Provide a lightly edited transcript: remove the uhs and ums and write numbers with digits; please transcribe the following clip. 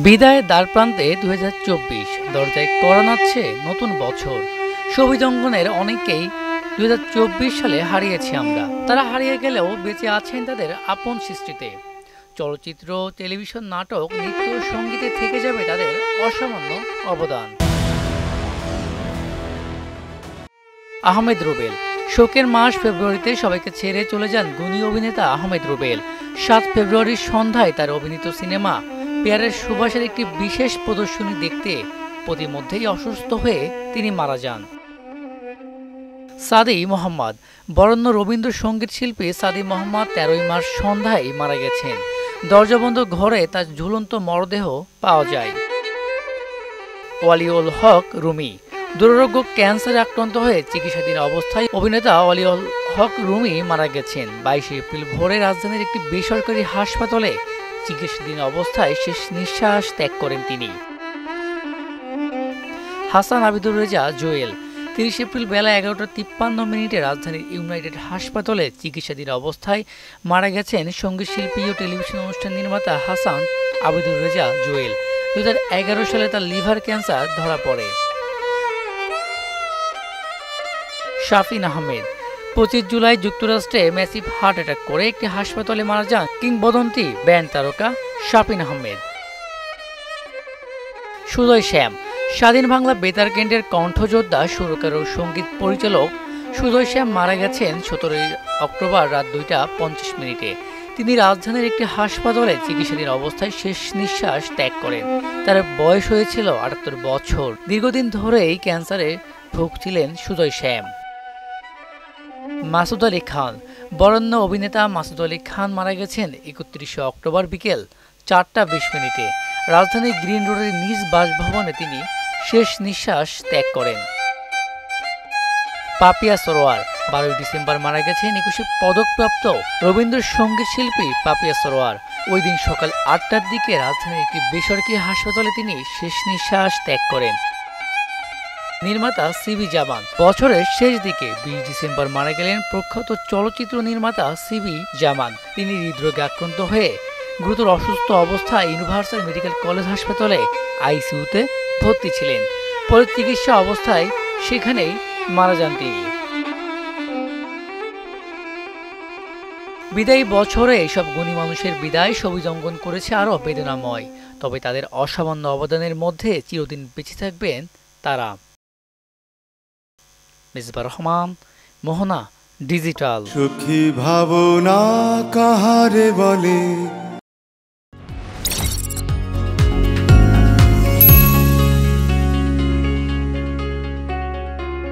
বিদায়ের দ্বারপ্রান্তে ২০২৪ দরজায় কড়া নাড়ছে নতুন বছর। সবুজ অঙ্গনের অনেকেই ২০২৪ সালে হারিয়েছি আমরা। তারা হারিয়ে গেলেও বেঁচে আছেন তাদের আপন সৃষ্টিতে। চলচ্চিত্র, টেলিভিশন, নাটক, নৃত্য, সঙ্গীতে থেকে যাবে তাদের অসামান্য অবদান। আহমেদ রুবেল। শোকের মাস ফেব্রুয়ারিতে সবাইকে ছেড়ে চলে যান গুণী অভিনেতা আহমেদ রুবেল। ৭ ফেব্রুয়ারির সন্ধ্যায় তার অভিনীত সিনেমা পেয়ারের সুবাসের একটি বিশেষ প্রদর্শনী দেখতে প্রতিমধ্যেই অসুস্থ হয়ে তিনি মারা যান। সাদি মোহাম্মদ। বরেণ্য রবীন্দ্রসঙ্গীত শিল্পী সাদি মোহাম্মদ ১৩ মার্চ সন্ধ্যায় মারা গেছেন। দরজাবন্ধ ঘরে তার ঝুলন্ত মরদেহ পাওয়া যায়। ওয়ালিউল হক রুমি। দুরারোগ্য ক্যান্সারে আক্রান্ত হয়ে চিকিৎসাধীন অবস্থায় অভিনেতা ওয়ালিউল হক রুমি মারা গেছেন। ২২ এপ্রিল ভোরে রাজধানীর একটি বেসরকারি হাসপাতালে চিকিৎসাধীন অবস্থায় শেষ নিঃশ্বাস ত্যাগ করেন তিনি। হাসান আবিদুর রেজা জুয়েল। ৩০ এপ্রিল বেলা ১১টা ৫৩ রাজধানীর ইউনাইটেড হাসপাতালে চিকিৎসাধীন অবস্থায় মারা গেছেন সঙ্গীত শিল্পী ও টেলিভিশন অনুষ্ঠান নির্মাতা হাসান আবিদুর রেজা জুয়েল। ২০১১ সালে তার লিভার ক্যান্সার ধরা পড়ে। শাফিন আহমেদ। ২৫ জুলাই যুক্তরাষ্ট্রে ম্যাসিভ হার্ট অ্যাটাক করে একটি হাসপাতালে মারা যান কিংবদন্তি ব্যান্ড তারকা শাফিন আহমেদ। সুজয় শ্যাম। স্বাধীন বাংলা বেতার কেন্দ্রের কণ্ঠযোদ্ধা, সুরকার ও সঙ্গীত পরিচালক সুজয় শ্যাম মারা গেছেন ১৭ অক্টোবর রাত ২টা ৫০ তিনি রাজধানীর একটি হাসপাতালে চিকিৎসাধীন অবস্থায় শেষ নিঃশ্বাস ত্যাগ করেন। তার বয়স হয়েছিল ৭৮ বছর। দীর্ঘদিন ধরেই ক্যান্সারে ভুগছিলেন সুজয় শ্যাম। মাসুদ আলী খান। বরেণ্য অভিনেতা মাসুদ আলী খান মারা গেছেন ৩১ অক্টোবর বিকেল ৪টা ২০ রাজধানীর গ্রিন রোডের নিজ বাসভবনে তিনি শেষ নিঃশ্বাস ত্যাগ করেন। পাপিয়া সরোয়ার। ১২ ডিসেম্বর মারা গেছেন ২১ পদকপ্রাপ্ত রবীন্দ্রসঙ্গীত শিল্পী পাপিয়া সরোয়ার। ওই দিন সকাল ৮টার দিকে রাজধানীর একটি বেসরকারি হাসপাতালে তিনি শেষ নিঃশ্বাস ত্যাগ করেন। নির্মাতা সিবি জামান। বছরের শেষ দিকে ২০ ডিসেম্বর মারা গেলেন প্রখ্যাত চলচ্চিত্র নির্মাতা সিবি জামান। তিনি হৃদরোগে আক্রান্ত হয়ে গুরুতর অসুস্থ অবস্থায় ইউনিভার্সাল মেডিকেল কলেজ হাসপাতালে আইসিইউতে ভর্তি ছিলেন। পরে চিকিৎসা অবস্থায় সেখানেই মারা যান তিনি। বিদায়ী বছরে এইসব গুণী মানুষের বিদায় সবুজ অঙ্গন করেছে আরও বেদনাময়। তবে তাদের অসামান্য অবদানের মধ্যে চিরদিন বেঁচে থাকবেন তারা। মিসবাহ রহমান, মোহনা ডিজিটাল। সুখী ভাবনা কাহারে বলে